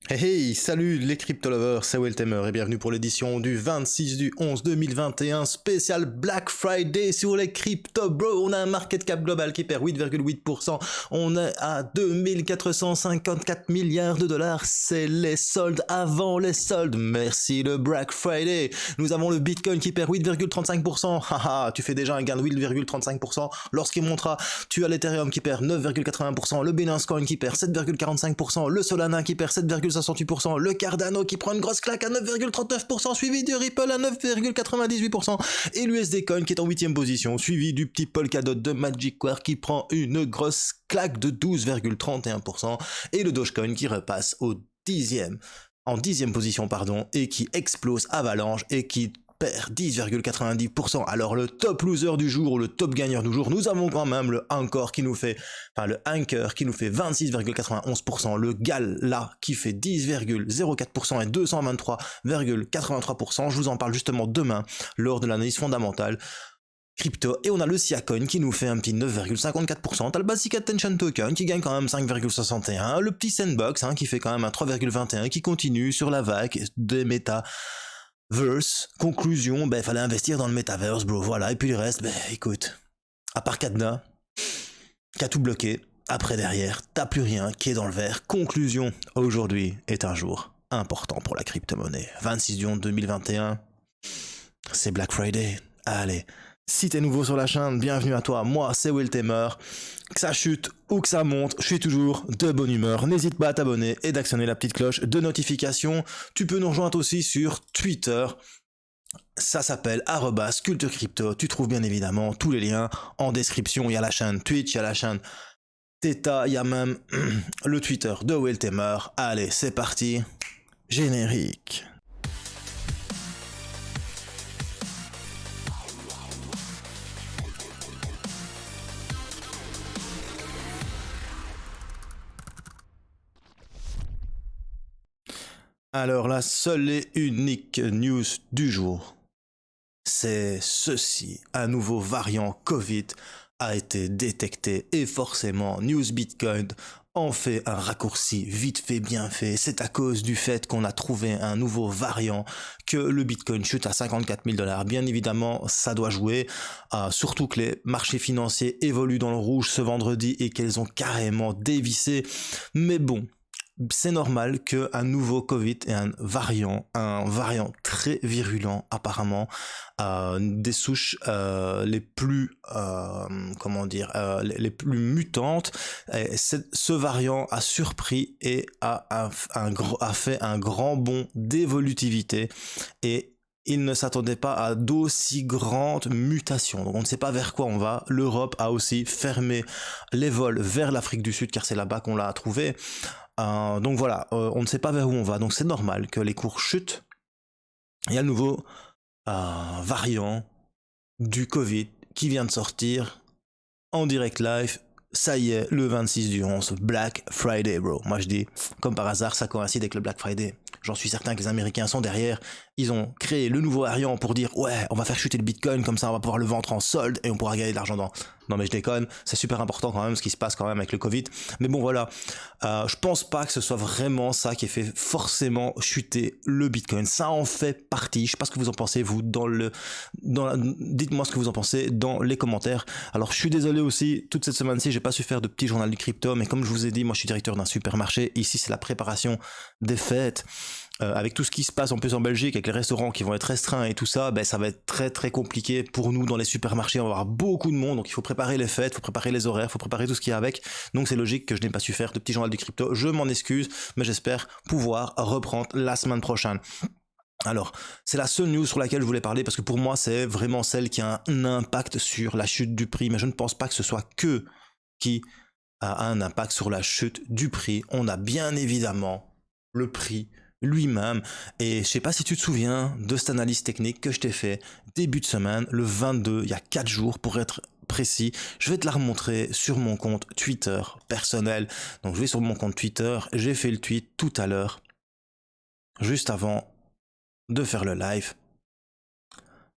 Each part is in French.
Hey hey, salut les crypto lovers, c'est Weltemer et bienvenue pour l'édition du 26 du 11 2021 spécial Black Friday sur les crypto bro. On a un market cap global qui perd 8,8%, on est à 2454 milliards de dollars, c'est les soldes avant les soldes, merci le Black Friday. Nous avons le Bitcoin qui perd 8,35%, haha, tu fais déjà un gain de 8,35% lorsqu'il montera. Tu as l'Ethereum qui perd 9,80%, le Binance Coin qui perd 7,45%, le Solana qui perd 7,68%, le Cardano qui prend une grosse claque à 9,39%, suivi du Ripple à 9,98%, et l'USD Coin qui est en 8ème position, suivi du petit Polkadot de Magic Square qui prend une grosse claque de 12,31%, et le Dogecoin qui repasse en 10ème position, et qui explose avalanche et qui perd 10,90%. Alors le top loser du jour ou le top gagneur du jour, nous avons quand même le Anchor qui nous fait, le Anchor qui nous fait 26,91%, le Gala qui fait 10,04% et 223,83%. Je vous en parle justement demain lors de l'analyse fondamentale crypto, et on a le Siacoin qui nous fait un petit 9,54%, t'as le Basic Attention Token qui gagne quand même 5,61%, le petit Sandbox qui fait quand même un 3,21%, qui continue sur la vague des méta conclusion, fallait investir dans le metaverse, bro, voilà, et puis le reste, écoute, à part Cadenas, qui a tout bloqué, après derrière, t'as plus rien qui est dans le vert. Conclusion, aujourd'hui est un jour important pour la crypto-monnaie. 26 juin 2021, c'est Black Friday, allez. Si t'es nouveau sur la chaîne, bienvenue à toi, moi c'est Weltemer. Que ça chute ou que ça monte, je suis toujours de bonne humeur. N'hésite pas à t'abonner et d'actionner la petite cloche de notification. Tu peux nous rejoindre aussi sur Twitter. Ça s'appelle @culturecrypto. Tu trouves bien évidemment tous les liens en description. Il y a la chaîne Twitch, il y a la chaîne Theta, il y a même le Twitter de Weltemer. Allez, c'est parti. Générique. Alors la seule et unique news du jour, c'est ceci. Un nouveau variant Covid a été détecté et forcément News Bitcoin en fait un raccourci vite fait bien fait. C'est à cause du fait qu'on a trouvé un nouveau variant que le Bitcoin chute à 54 000 $. Bien évidemment, ça doit jouer, surtout que les marchés financiers évoluent dans le rouge ce vendredi et qu'ils ont carrément dévissé. Mais bon, c'est normal qu'un nouveau Covid et un variant très virulent apparemment, des souches les plus, les plus mutantes, ce variant a surpris et a fait un grand bond d'évolutivité, et il ne s'attendait pas à d'aussi grandes mutations. Donc on ne sait pas vers quoi on va. L'Europe a aussi fermé les vols vers l'Afrique du Sud car c'est là-bas qu'on l'a trouvé. Donc voilà, on ne sait pas vers où on va, donc c'est normal que les cours chutent. Il y a le nouveau variant du Covid qui vient de sortir en direct live. Ça y est, le 26 du 11, Black Friday, bro. Moi je dis, comme par hasard, ça coïncide avec le Black Friday. J'en suis certain que les Américains sont derrière. Ils ont créé le nouveau variant pour dire, ouais, on va faire chuter le Bitcoin, comme ça on va pouvoir le vendre en solde et on pourra gagner de l'argent dans... Non mais je déconne, c'est super important quand même ce qui se passe quand même avec le Covid. Mais bon voilà, je pense pas que ce soit vraiment ça qui ait fait forcément chuter le Bitcoin. Ça en fait partie. Je sais pas ce que vous en pensez, vous, dites-moi ce que vous en pensez dans les commentaires. Alors je suis désolé aussi, toute cette semaine-ci, j'ai pas su faire de petit journal du crypto, mais comme je vous ai dit, moi je suis directeur d'un supermarché. Ici c'est la préparation des fêtes. Avec tout ce qui se passe en plus en Belgique, avec les restaurants qui vont être restreints et tout ça, ça va être très très compliqué pour nous dans les supermarchés. On va avoir beaucoup de monde, donc il faut préparer les fêtes, il faut préparer les horaires, il faut préparer tout ce qui est avec. Donc c'est logique que je n'ai pas su faire de petit journal du crypto. Je m'en excuse, mais j'espère pouvoir reprendre la semaine prochaine. Alors, c'est la seule news sur laquelle je voulais parler parce que pour moi, c'est vraiment celle qui a un impact sur la chute du prix, mais je ne pense pas que ce soit que qui a un impact sur la chute du prix. On a bien évidemment le prix lui-même, et je sais pas si tu te souviens de cette analyse technique que je t'ai fait début de semaine, le 22, il y a 4 jours pour être précis. Je vais te la remontrer sur mon compte Twitter personnel. Donc je vais sur mon compte Twitter, j'ai fait le tweet tout à l'heure, juste avant de faire le live.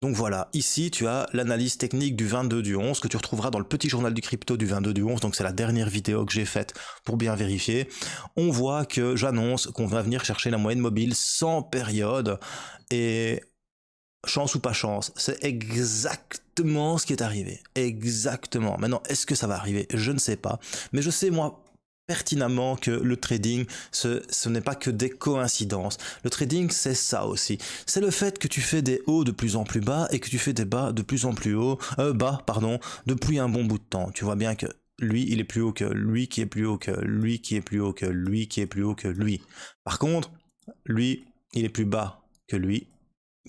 Donc voilà, ici tu as l'analyse technique du 22/11 que tu retrouveras dans le petit journal du crypto du 22/11, donc c'est la dernière vidéo que j'ai faite pour bien vérifier. On voit que j'annonce qu'on va venir chercher la moyenne mobile sans période, et chance ou pas chance, c'est exactement ce qui est arrivé. Exactement. Maintenant, est-ce que ça va arriver? Je ne sais pas. Mais je sais, moi, pertinemment que le trading, ce n'est pas que des coïncidences. Le trading, c'est ça aussi. C'est le fait que tu fais des hauts de plus en plus bas et que tu fais des bas de plus en plus bas, pardon, depuis un bon bout de temps. Tu vois bien que lui, il est plus haut que lui, qui est plus haut que lui, qui est plus haut que lui, qui est plus haut que lui. Par contre, lui, il est plus bas que lui,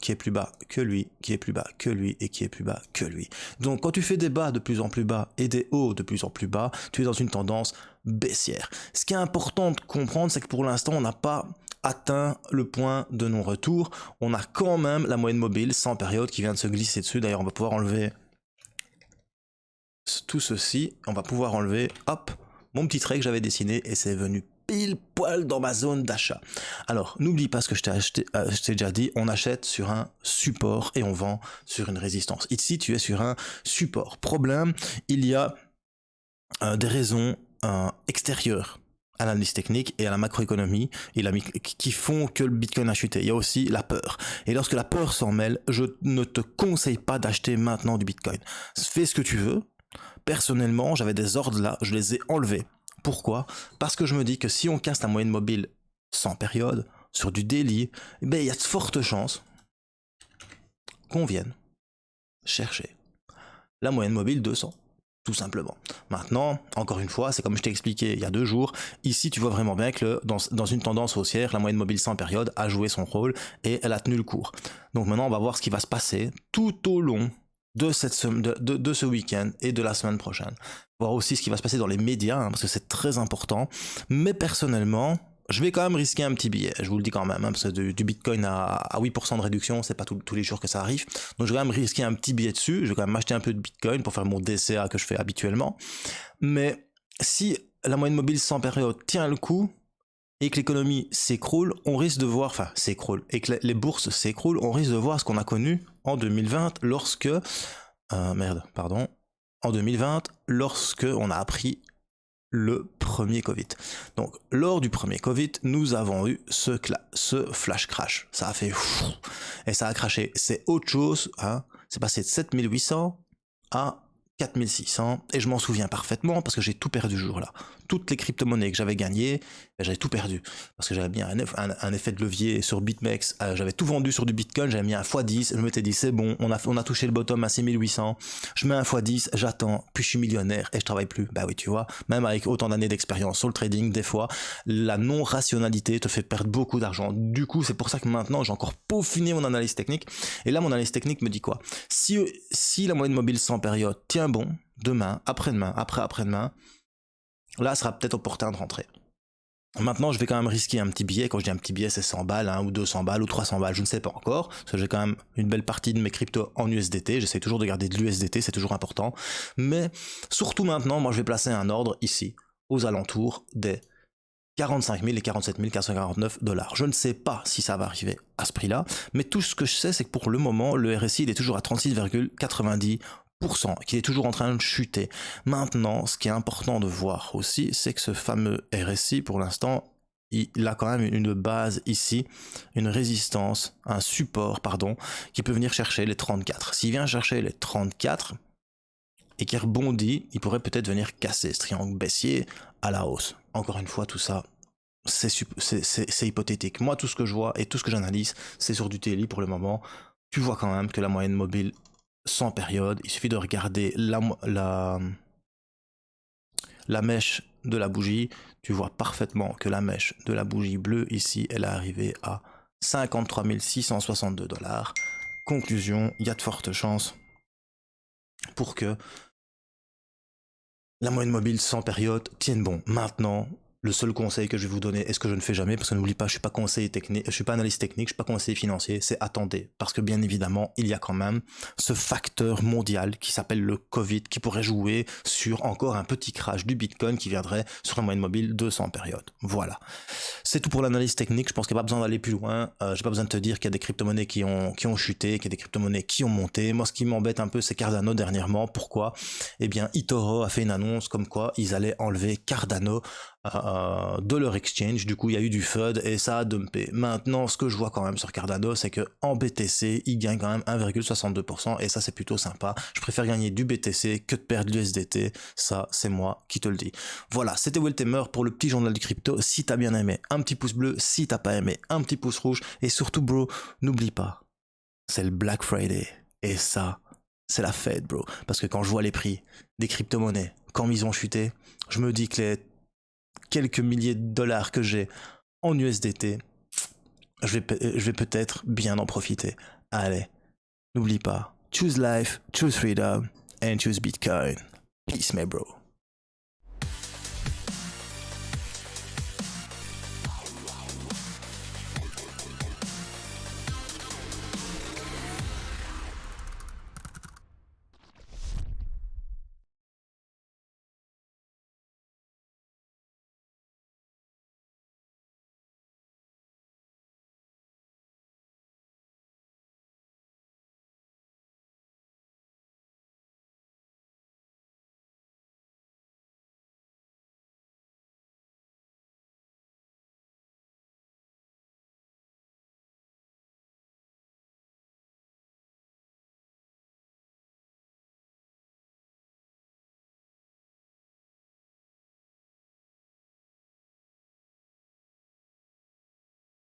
qui est plus bas que lui, qui est plus bas que lui, et qui est plus bas que lui. Donc quand tu fais des bas de plus en plus bas et des hauts de plus en plus bas, tu es dans une tendance baissière. Ce qui est important de comprendre, c'est que pour l'instant, on n'a pas atteint le point de non-retour. On a quand même la moyenne mobile sans période qui vient de se glisser dessus. D'ailleurs, on va pouvoir enlever tout ceci. On va pouvoir enlever, hop, mon petit trait que j'avais dessiné, et c'est venu pile poil dans ma zone d'achat. Alors, n'oublie pas ce que je t'ai déjà dit, on achète sur un support et on vend sur une résistance. Ici, tu es sur un support. Problème, il y a des raisons extérieures à l'analyse technique et à la macroéconomie qui font que le Bitcoin a chuté. Il y a aussi la peur. Et lorsque la peur s'en mêle, je ne te conseille pas d'acheter maintenant du Bitcoin. Fais ce que tu veux. Personnellement, j'avais des ordres là, je les ai enlevés. Pourquoi? Parce que je me dis que si on casse la moyenne mobile sans période, sur du daily, il y a de fortes chances qu'on vienne chercher la moyenne mobile 200. Tout simplement. Maintenant, encore une fois, c'est comme je t'ai expliqué il y a 2 jours, ici tu vois vraiment bien que dans une tendance haussière, la moyenne mobile sans période a joué son rôle et elle a tenu le cours. Donc maintenant, on va voir ce qui va se passer tout au long de ce week-end et de la semaine prochaine. Voir aussi ce qui va se passer dans les médias, parce que c'est très important. Mais personnellement, je vais quand même risquer un petit billet, je vous le dis quand même, parce que du Bitcoin à 8% de réduction, c'est pas tous les jours que ça arrive. Donc je vais quand même risquer un petit billet dessus, je vais quand même acheter un peu de Bitcoin pour faire mon DCA que je fais habituellement. Mais si la moyenne mobile sans période tient le coup, et que l'économie s'écroule, on risque de voir, et que les bourses s'écroulent, on risque de voir ce qu'on a connu en 2020 en 2020, lorsque on a appris le premier Covid. Donc, lors du premier Covid, nous avons eu ce flash crash. Ça a fait fou, et ça a crashé. C'est autre chose, hein. C'est passé de 7800 à 4600, et je m'en souviens parfaitement parce que j'ai tout perdu ce jour-là. Toutes les crypto-monnaies que j'avais gagnées, j'avais tout perdu. Parce que j'avais mis un effet de levier sur BitMEX, j'avais tout vendu sur du Bitcoin, j'avais mis un x10, je m'étais dit c'est bon, on a touché le bottom à 6800, je mets un x10, j'attends, puis je suis millionnaire et je travaille plus. Bah oui, tu vois, même avec autant d'années d'expérience sur le trading, des fois, la non-rationalité te fait perdre beaucoup d'argent. Du coup, c'est pour ça que maintenant, j'ai encore peaufiné mon analyse technique. Et là, mon analyse technique me dit quoi? Si la moyenne mobile sans période tient bon, demain, après-demain, après-demain, là, ce sera peut-être opportun de rentrer. Maintenant, je vais quand même risquer un petit billet. Quand je dis un petit billet, c'est 100 balles, hein, ou 200 balles, ou 300 balles, je ne sais pas encore. Parce que j'ai quand même une belle partie de mes cryptos en USDT. J'essaie toujours de garder de l'USDT, c'est toujours important. Mais surtout maintenant, moi, je vais placer un ordre ici, aux alentours des 45 000 et 47 449 $. Je ne sais pas si ça va arriver à ce prix-là, mais tout ce que je sais, c'est que pour le moment, le RSI il est toujours à 36,90%, qu'il est toujours en train de chuter. Maintenant, ce qui est important de voir aussi, c'est que ce fameux RSI, pour l'instant, il a quand même une base ici, une résistance, un support, pardon, qui peut venir chercher les 34. S'il vient chercher les 34 et qu'il rebondit, il pourrait peut-être venir casser ce triangle baissier à la hausse. Encore une fois, tout ça, c'est hypothétique. Moi, tout ce que je vois et tout ce que j'analyse, c'est sur du daily pour le moment. Tu vois quand même que la moyenne mobile sans période, il suffit de regarder la mèche de la bougie. Tu vois parfaitement que la mèche de la bougie bleue ici, elle est arrivée à 53 662 $. Conclusion, il y a de fortes chances pour que la moyenne mobile sans période tienne bon. Maintenant, le seul conseil que je vais vous donner, et ce que je ne fais jamais, parce que n'oublie pas, je suis pas conseiller technique, je suis pas analyste technique, je suis pas conseiller financier, c'est attendez. Parce que bien évidemment, il y a quand même ce facteur mondial qui s'appelle le Covid, qui pourrait jouer sur encore un petit crash du Bitcoin qui viendrait sur la moyenne mobile 200 périodes. Voilà. C'est tout pour l'analyse technique, je pense qu'il n'y a pas besoin d'aller plus loin, j'ai pas besoin de te dire qu'il y a des crypto-monnaies qui ont chuté, qu'il y a des crypto-monnaies qui ont monté. Moi, ce qui m'embête un peu, c'est Cardano dernièrement. Pourquoi? Eh bien, eToro a fait une annonce comme quoi ils allaient enlever Cardano de leur exchange. Du coup, il y a eu du FUD et ça a dumpé. Maintenant, ce que je vois quand même sur Cardano, c'est que en BTC, ils gagnent quand même 1,62% et ça, c'est plutôt sympa. Je préfère gagner du BTC que de perdre du SDT. Ça, c'est moi qui te le dis. Voilà, c'était Weltemer pour le petit journal du crypto. Si t'as bien aimé, un petit pouce bleu. Si t'as pas aimé, un petit pouce rouge. Et surtout, bro, n'oublie pas, c'est le Black Friday. Et ça, c'est la fête, bro. Parce que quand je vois les prix des crypto-monnaies, quand ils ont chuté, je me dis que les quelques milliers de dollars que j'ai en USDT, je vais peut-être bien en profiter. Allez, n'oublie pas, choose life, choose freedom, and choose Bitcoin. Peace, my bro.